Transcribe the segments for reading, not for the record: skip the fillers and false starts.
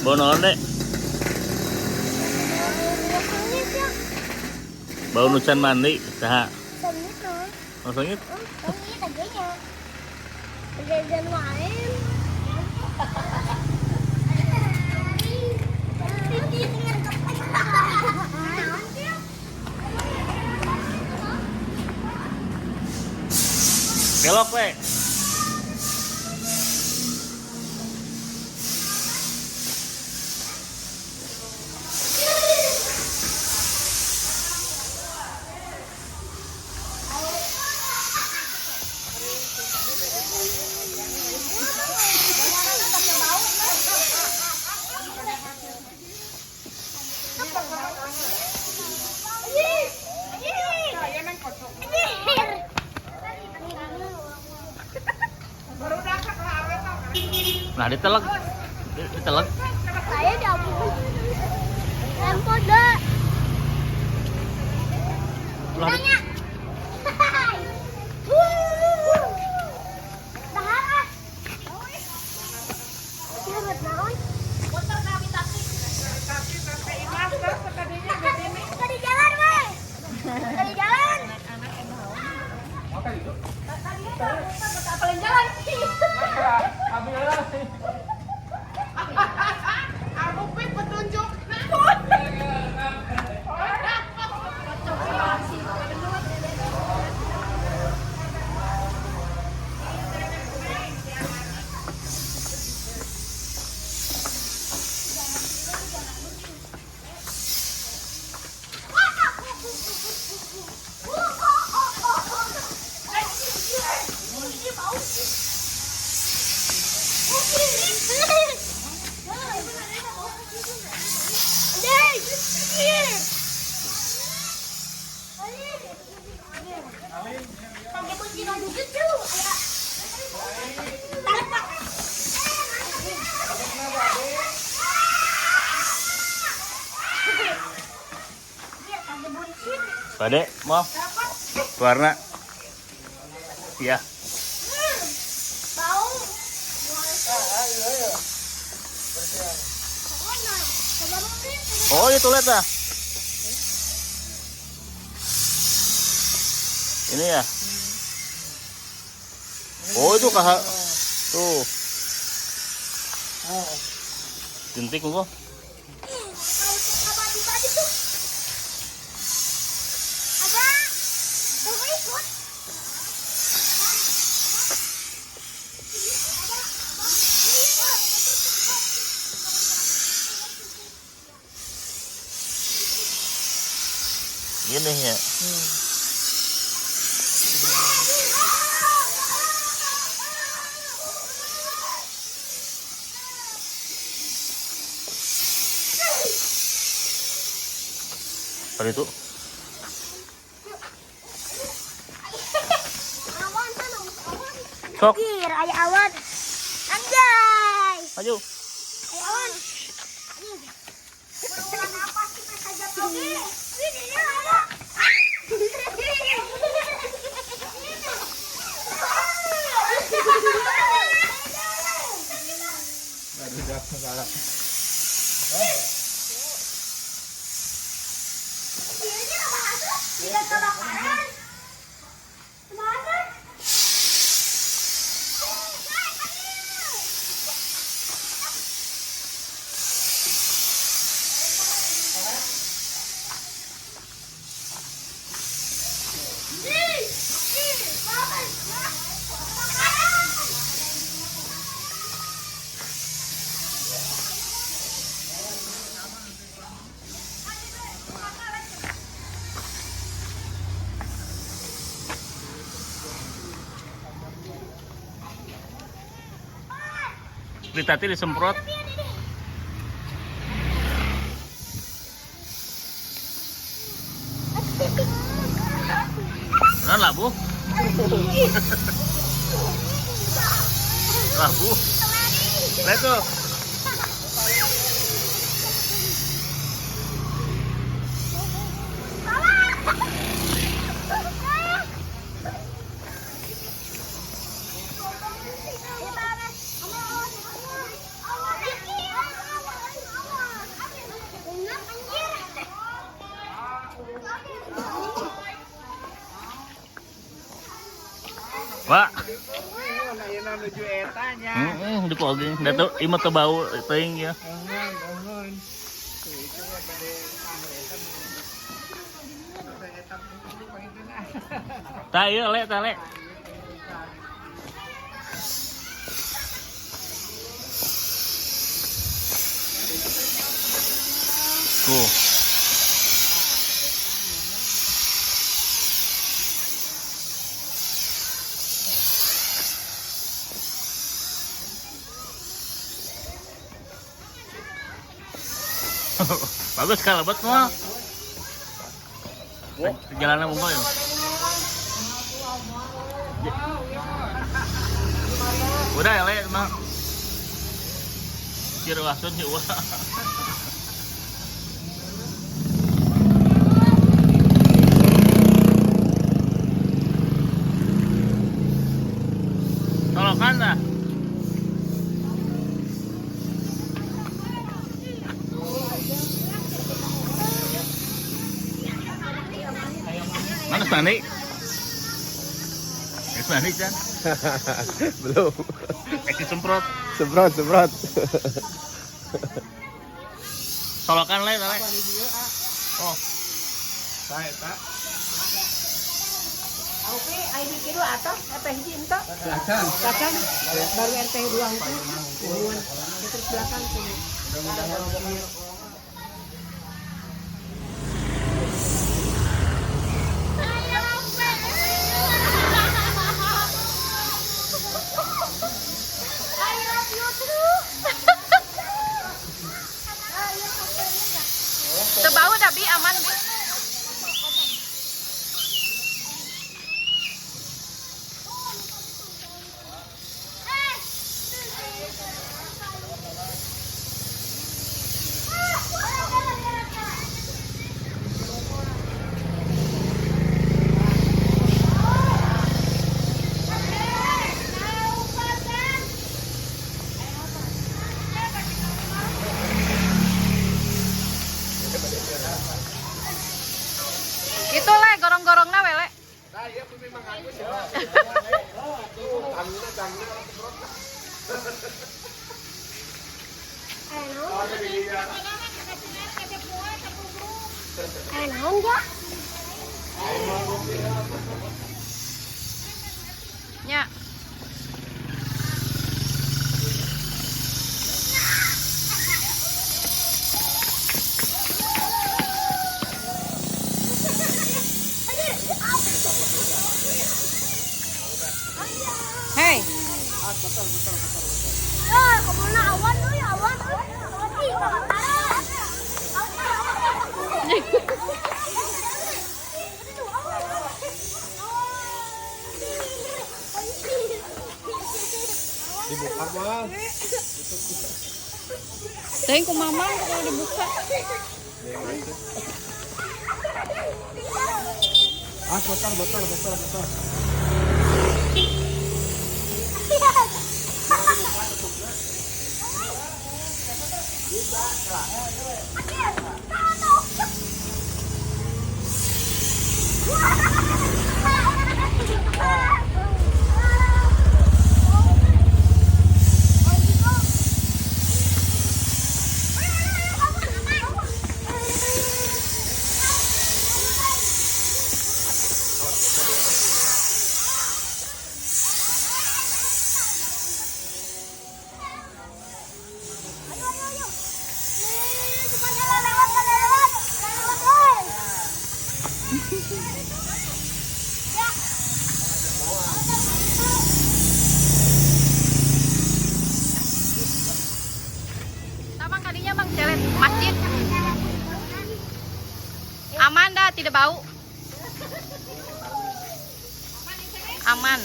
Bonon deh. Bau nucan mandi, saha? Sengit kan? Oh, sengit? Sengit agaknya. Jajan main. Belok we. Nah, ditelek. Ditelek. Saya diampun. Lempar deh. Lah, Tanya. Tahan. Selamat naon. Motor kami tapi. Tadi jalan, weh. Tadi jalan. Paling jalan. Aku petunjuk. Pade, mau? Warna. Iya. Bau. Oh, itu lihat ah. Ini ya. Oh, itu kah? Tuh. Jentik kok. Gini ya. Apa itu? Awan sana, awan. Sok. Anjir, aya awan. Anjay. Maju. Aya awan. Berulang apa sih saja oke. Ini ya ada. Aduh, jangan salah. Ini apa hasil? Tidak kebakaran. Kemana? Tati disemprot. Nah, labu. Labu. Lihat tuh. Pak. Ayeuna nuju eta nya. Di poging. Da teu imah teu bau teuing ya. Bangun. Itu mah bade anu eta. Eta pangitna. Tah ieu le, tah le. Tuh. Bagus kalau buat semua. Jalanan umum ya. Udah ya le, emang. Kira wasun sih wah. Tolokan dah. Mana Sani? Sani kan? Belum. Semprot. Semprot. Tolokan le, le. Oh. Tah eta. Oke, ayo kieu atas apa hiji ento? Belakang. Belakang baru RT 2 itu. Terus belakang sini. Sebau tapi aman bi. Itu le gorong-gorongna we le. Naon ya? Nya. Hei. Ya, kemana awan tuh ya awan. Dibuka mah. Teuing ku mamang kalau dibuka. Botol. Tabang kalinya Bang Ceret masjid. Aman dah, tidak bau. Aman.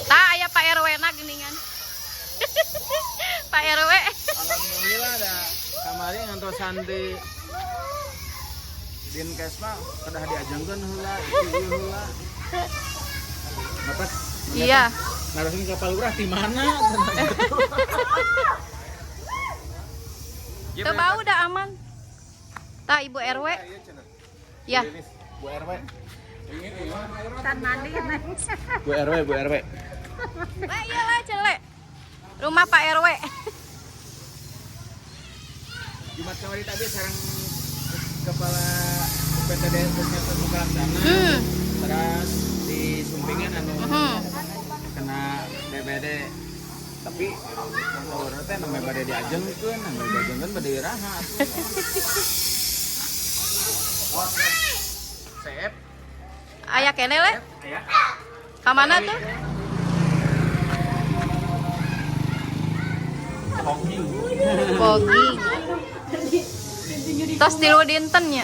Tak aya Pak RW na geuningan. Pak RW. Alhamdulillah ada kamari ngantosan di Dinkes mah kedah diajengkeun heula, ieu heula. Bapak Iya. ngarusin kapal urah di mana? Teu bau dah aman. Tah Ibu RW. Ya. Bu RW. Tan mandi neng. Bu RW, Bu RW. Lah iyalah celek. Rumah Pak RW. Jumat kemarin tadi sarang kepala PTD Puskesmas Pelaksana. Terus di Sumbingan anu kena DBD. Tapi orang teh namanya bade diajengkeun, namanya diajengkeun bade iraha. Sep. Aya kene le? Aya. Ka mana tuh? Bogi. Tos tilu dinten nya.